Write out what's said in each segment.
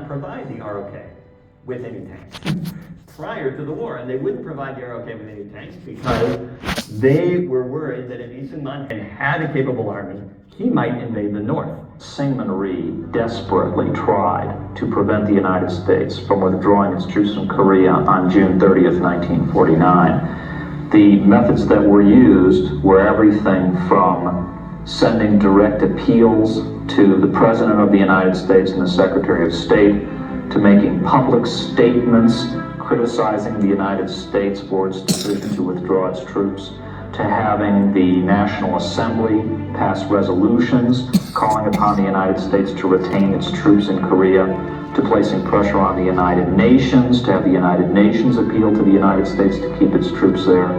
provide the ROK with any tanks prior to the war, and they wouldn't provide the ROK with any tanks because they were worried that if Lee Syngman had a capable army, he might invade the north. Syngman Rhee desperately tried to prevent the United States from withdrawing its troops from Korea on June 30th, 1949. The methods that were used were everything from sending direct appeals to the President of the United States and the Secretary of State, to making public statements criticizing the United States for its decision to withdraw its troops, to having the National Assembly pass resolutions calling upon the United States to retain its troops in Korea, to placing pressure on the United Nations, to have the United Nations appeal to the United States to keep its troops there.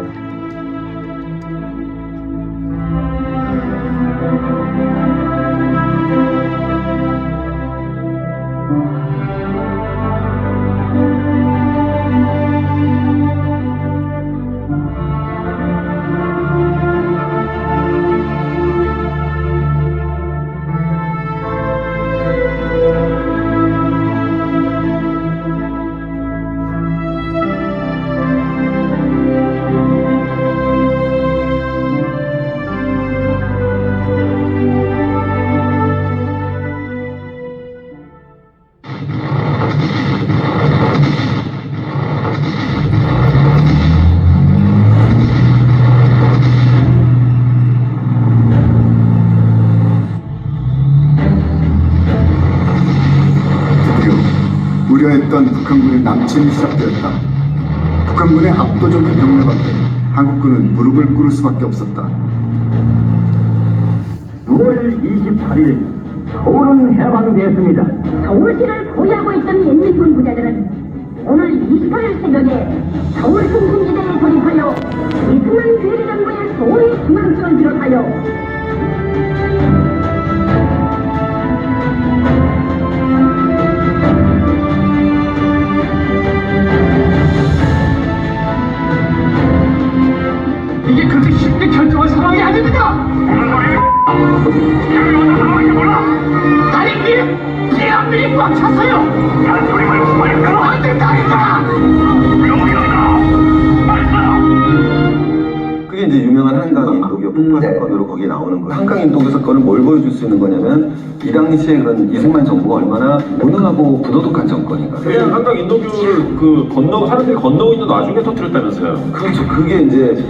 우려했던 북한군의 남침이 시작되었다. 북한군의 압도적인 병력 앞에 한국군은 무릎을 꿇을 수밖에 없었다. 6월 28일 서울은 해방되었습니다. 서울시를 고유하고 있던 인민군 부대들은 오늘 28일 새벽에 서울 중심지대에 돌입하여 이승만 대리정부의 소위 중앙선을 비롯하여 이게 그렇게 쉽게 결정할 상황이 아닙니다. 무슨 소리예요? 상황이 뭐야? 다리 위에 피난민이 꽉 찼어요. 잔소리 말고 빨리 들어. 안 된다니까. 여기다. 말씀. 그게 이제 유명한 한강 인도교 폭파 사건으로 거기에 나오는 거예요. 한강 인도교 사건을 뭘 보여줄 수 있는 거냐면 이 당시에 그런 이승만 정부가 얼마나 무능하고 부도덕한 정권인가. 그냥 한강 인도교를 사람들이 건너고 있는 와중에 터뜨렸다면서요. 그렇죠. 그게 이제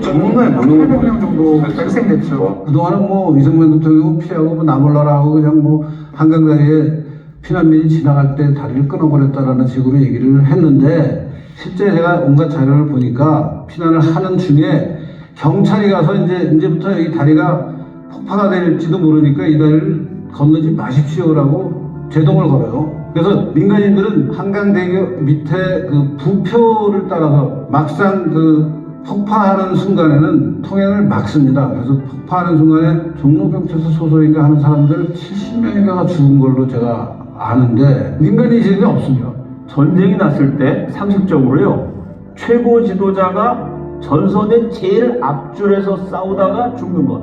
정말 무능한 800명 정도 발생됐죠. 그동안은 뭐 이승만 대통령 피하고 뭐 나몰라라 하고 그냥 뭐 한강다리에 피난민이 지나갈 때 다리를 끊어버렸다라는 식으로 얘기를 했는데, 실제 제가 온갖 자료를 보니까 피난을 하는 중에 경찰이 가서 이제부터 이 다리가 폭파가 될지도 모르니까 이 다리를 건너지 마십시오라고 제동을 걸어요. 그래서 민간인들은 한강대교 밑에 그 부표를 따라서 막상 그 폭파하는 순간에는 통행을 막습니다. 그래서 폭파하는 순간에 종로경찰서 소속인가 하는 사람들 70명인가가 죽은 걸로 제가 아는데 민간인 지진이 없습니다. 전쟁이 났을 때 상식적으로요, 최고 지도자가 전선의 제일 앞줄에서 싸우다가 죽는 것,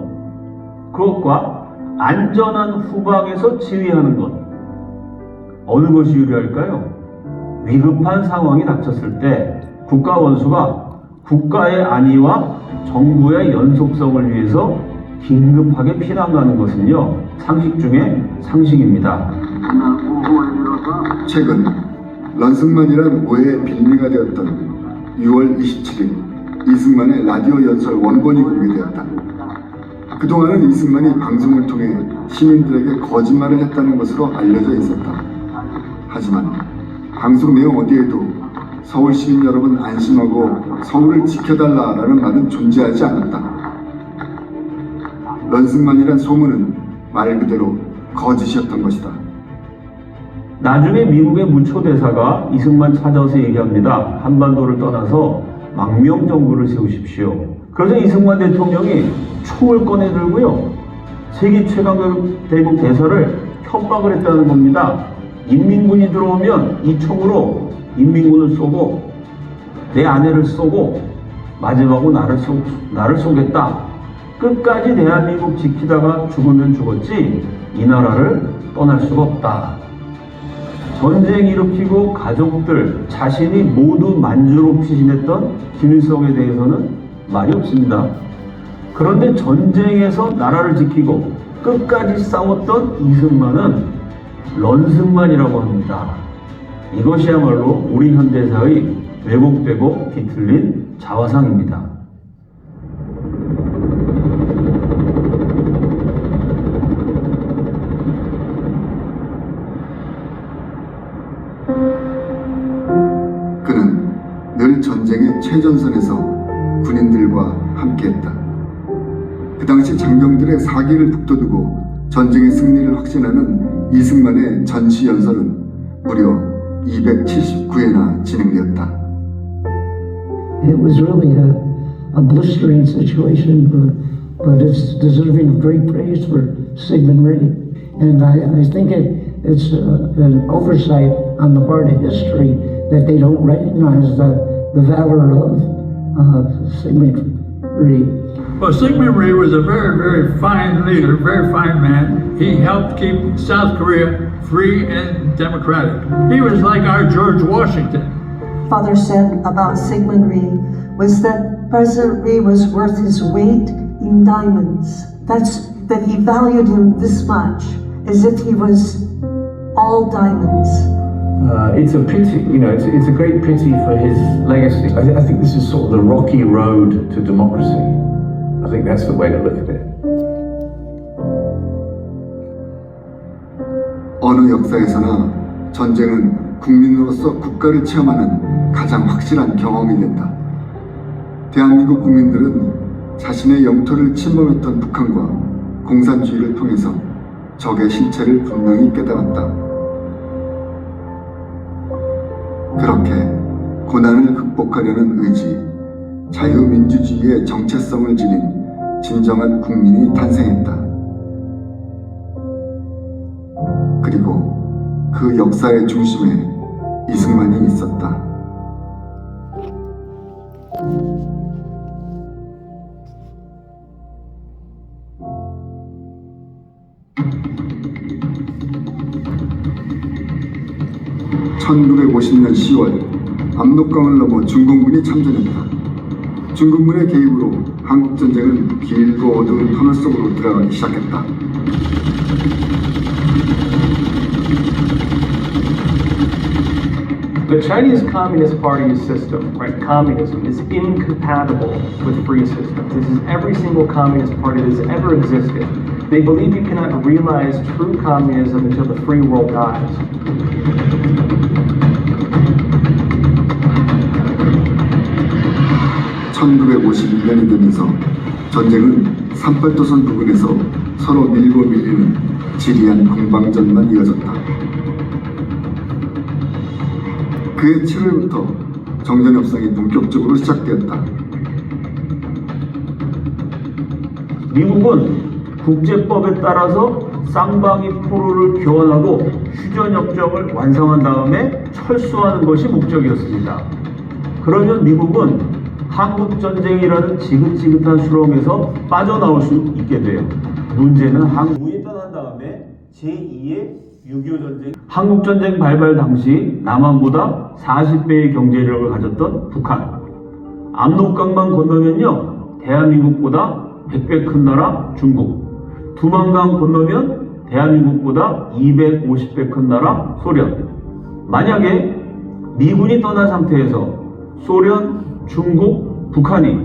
그것과 안전한 후방에서 지휘하는 것, 어느 것이 유리할까요? 위급한 상황이 닥쳤을 때 국가 원수가 국가의 안위와 정부의 연속성을 위해서 긴급하게 피난 가는 것은요, 상식 중에 상식입니다. 최근 런승만이란 오해의 빌미가 되었던 6월 27일 이승만의 라디오 연설 원본이 공개되었다. 그동안은 이승만이 방송을 통해 시민들에게 거짓말을 했다는 것으로 알려져 있었다. 하지만 방송 내용 어디에도 서울 시민 여러분 안심하고 서울을 지켜달라라는 말은 존재하지 않았다. 런승만이란 소문은 말 그대로 거짓이었던 것이다. 나중에 미국의 무초대사가 이승만 찾아와서 얘기합니다. 한반도를 떠나서 망명정부를 세우십시오. 그래서 이승만 대통령이 총을 꺼내 들고요, 세계 최강대국 대사를 협박을 했다는 겁니다. 인민군이 들어오면 이 총으로 인민군을 쏘고 내 아내를 쏘고 마지막으로 나를 쏘겠다. 끝까지 대한민국 지키다가 죽으면 죽었지 이 나라를 떠날 수가 없다. 전쟁 일으키고 가족들, 자신이 모두 만주롭게 지냈던 김일성에 대해서는 말이 없습니다. 그런데 전쟁에서 나라를 지키고 끝까지 싸웠던 이승만은 런승만이라고 합니다. 이것이야말로 우리 현대사의 왜곡되고 비틀린 자화상입니다. 그는 늘 전쟁의 최전선에서 군인들과 함께했다. 그 당시 장병들의 사기를 북돋우고 전쟁의 승리를 확신하는 이승만의 전시연설은 무려 279회나 진행되었다. It was really a blistering situation, but it's deserving of great praise for Sigmund Rhee. And I think it's an oversight on the part of history that they don't recognize the valor of Sigmund Rhee. Well, Sigmund Rhee was a very, very fine leader, very fine man. He helped keep South Korea free and democratic. He was like our George Washington. Father said about Sigmund Rhee was that President Rhee was worth his weight in diamonds. That he valued him this much, as if he was all diamonds. It's a pity, it's a great pity for his legacy. I think this is sort of the rocky road to democracy. I think that's the way to look at it. 어느 역사에서나 전쟁은 국민으로서 국가를 체험하는 가장 확실한 경험이 된다. 대한민국 국민들은 자신의 영토를 침범했던 북한과 공산주의를 통해서 적의 실체를 분명히 깨달았다. 그렇게 고난을 극복하려는 의지, 자유민주주의의 정체성을 지닌 진정한 국민이 탄생했다. 그리고 그 역사의 중심에 이승만이 있었다. (1950년 10월) 압록강을 넘어 중공군이 참전했다. 중공군의 개입으로 한국전쟁은 길고 어두운 터널 속으로 들어가기 시작했다. The Chinese Communist Party's system, right, communism, is incompatible with free systems. This is every single communist party that has ever existed. They believe you cannot realize true communism until the free world dies. (1951년이) 되면서 전쟁은 삼팔도선 부근에서 서로 밀고 밀리는 지리한 공방전만 이어졌다. 그해 7월부터 정전 협상이 본격적으로 시작되었다. 미국은 국제법에 따라서 쌍방이 포로를 교환하고 휴전협정을 완성한 다음에 철수하는 것이 목적이었습니다. 그러면 미국은 한국전쟁이라는 지긋지긋한 수렁에서 빠져나올 수 있게 돼요. 문제는 한국이 떠난 다음에 제2의 6.25 전쟁, 한국전쟁 발발 당시 남한보다 40배의 경제력을 가졌던 북한, 압록강만 건너면요 대한민국보다 100배 큰 나라 중국, 두만강 건너면 대한민국보다 250배 큰 나라 소련. 만약에 미군이 떠난 상태에서 소련, 중국, 북한이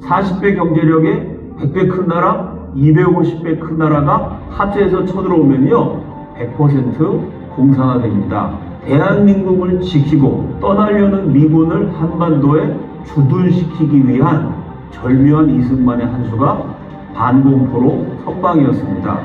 40배 경제력의 100배 큰 나라, 250배 큰 나라가 합체해서 쳐들어오면요 100% 공산화됩니다. 대한민국을 지키고 떠나려는 미군을 한반도에 주둔시키기 위한 절묘한 이승만의 한 수가 반공포로 선방이었습니다.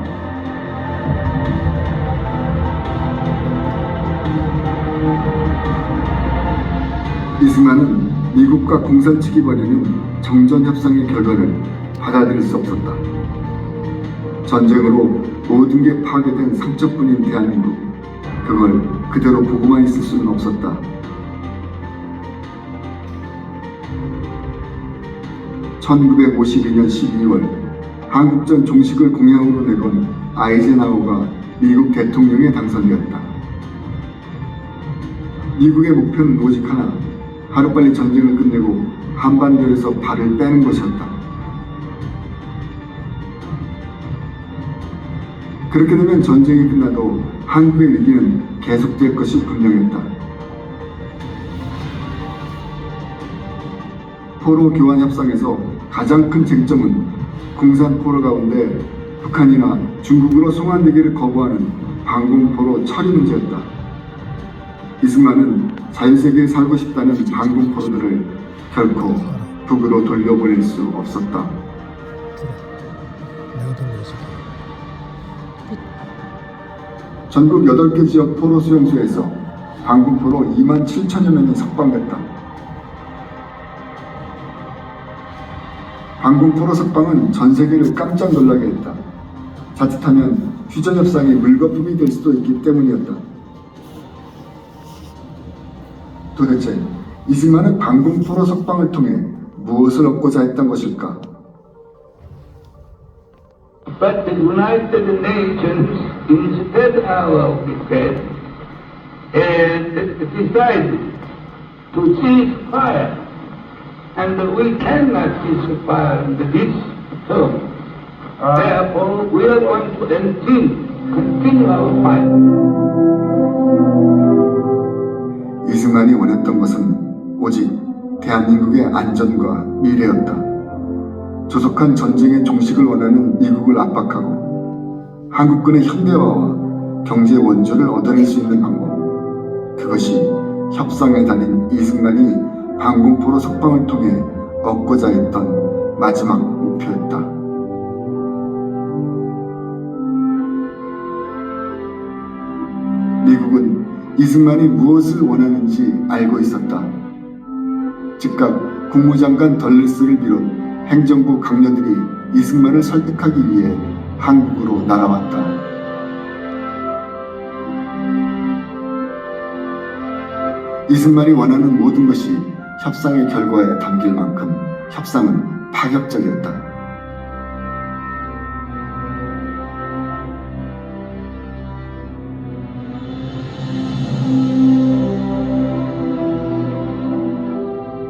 이승만은 미국과 공산 측이 벌이는 정전협상의 결과를 받아들일 수 없었다. 전쟁으로 모든 게 파괴된 상처뿐인 대한민국, 그걸 그대로 보고만 있을 수는 없었다. (1952년 12월) 한국전 종식을 공약으로 내건 아이젠하워가 미국 대통령에 당선되었다. 미국의 목표는 오직 하나, 하루빨리 전쟁을 끝내고 한반도에서 발을 빼는 것이었다. 그렇게 되면 전쟁이 끝나도 한국의 위기는 계속될 것이 분명했다. 포로 교환 협상에서 가장 큰 쟁점은 궁산 포로 가운데 북한이나 중국으로 송환되기를 거부하는 방공포로 처리 문제였다. 이승만은 자유세계에 살고 싶다는 방공포로들을 결코 북으로 돌려보낼 수 없었다. 전국 8개 지역 포로 수용소에서 방공포로 27,000여 명이 석방됐다. 방공포로 석방은 전 세계를 깜짝 놀라게 했다. 자칫하면 휴전협상이 물거품이 될 수도 있기 때문이었다. 도대체 이승만은 방공포로 석방을 통해 무엇을 얻고자 했던 것일까? But the United Nations, instead of decided to cease fire, and we cannot cease fire in this term. Therefore, we are going to continue our fight. 이승만이 원했던 것은 오직 대한민국의 안전과 미래였다. 조속한 전쟁의 종식을 원하는 미국을 압박하고 한국군의 현대화와 경제 원조를 얻어낼 수 있는 방법, 그것이 협상에 달인 이승만이 방공포로 석방을 통해 얻고자 했던 마지막 목표였다. 미국은 이승만이 무엇을 원하는지 알고 있었다. 즉각 국무장관 덜레스를 비롯 행정부 강령들이 이승만을 설득하기 위해 한국으로 날아왔다. 이승만이 원하는 모든 것이 협상의 결과에 담길 만큼 협상은 파격적이었다.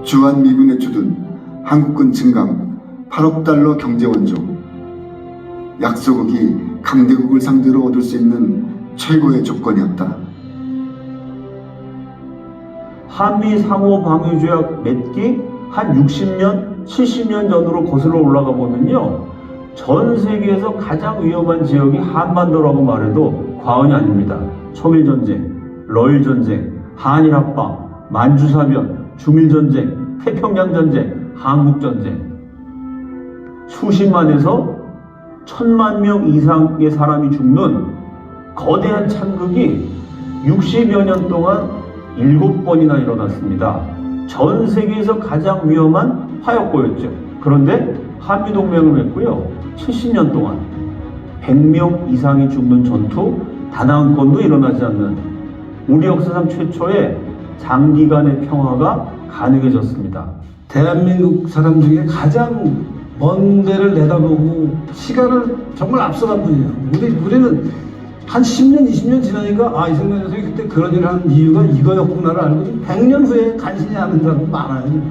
주한미군에 주둔 한국군 증강 8억 달러 경제원조, 약소국이 강대국을 상대로 얻을 수 있는 최고의 조건이었다. 한미 상호 방위 조약 맺기 한 60년, 70년 전으로 거슬러 올라가 보면요, 전 세계에서 가장 위험한 지역이 한반도라고 말해도 과언이 아닙니다. 초밀전쟁, 러일전쟁, 한일합방, 만주사변, 중일전쟁, 태평양전쟁, 한국전쟁, 수십만에서 1000만 명 이상의 사람이 죽는 거대한 참극이 60여 년 동안 7번이나 일어났습니다. 전 세계에서 가장 위험한 화약고였죠. 그런데 한미동맹을 맺고요, 70년 동안 100명 이상이 죽는 전투 단 한 건도 일어나지 않는 우리 역사상 최초의 장기간의 평화가 가능해졌습니다. 대한민국 사람 중에 가장 먼 데를 내다보고 시간을 정말 앞서간 분이에요. 우리는 한 10년, 20년 지나니까 이승만 녀석이 그때 그런 일을 한 이유가 이거였구나를 알고 100년 후에 간신히 아는 사람 많아요.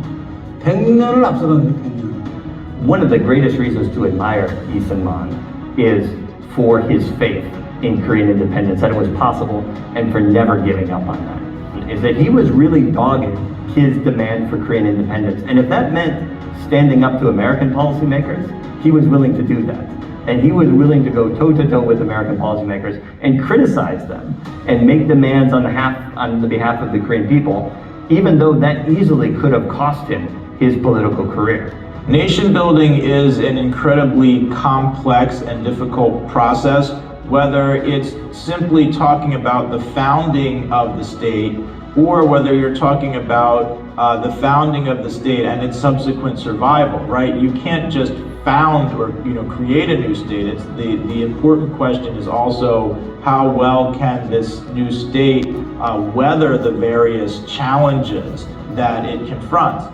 100년을 앞서간 거예요, 100년. One of the greatest reasons to admire Lee Seung-man is for his faith in Korean independence, that it was possible, and for never giving up on that. Is that he was really dogged his demand for Korean independence, and if that meant standing up to American policymakers, he was willing to do that. And he was willing to go toe-to-toe with American policymakers and criticize them and make demands on the behalf of the Korean people, even though that easily could have cost him his political career. Nation building is an incredibly complex and difficult process, whether it's simply talking about the founding of the state or whether you're talking about the founding of the state and its subsequent survival, right? You can't just found or create a new state. It's the important question is also how well can this new state weather the various challenges that it confronts.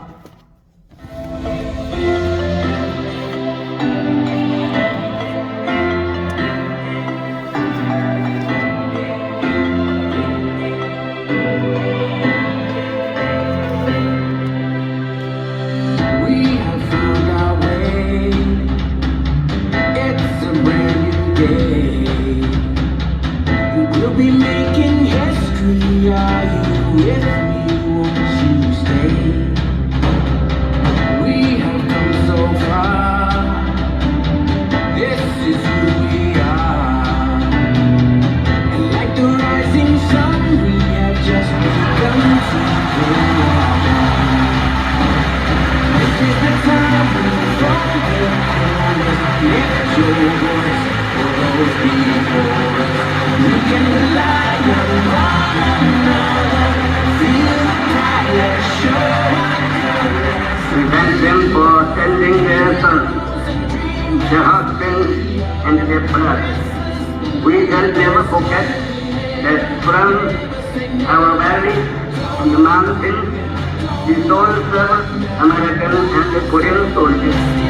their husbands, and their brothers. We can never forget that from our valleys and the mountains, the souls of American and the Korean soldiers.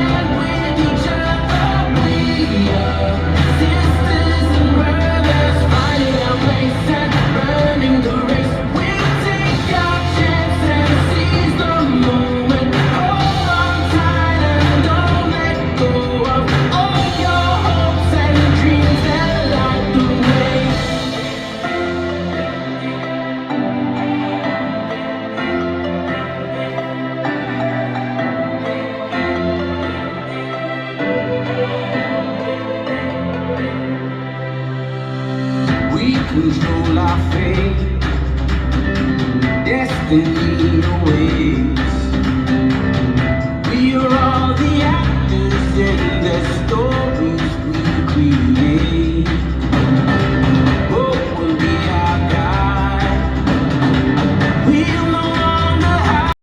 Control our fate, destiny.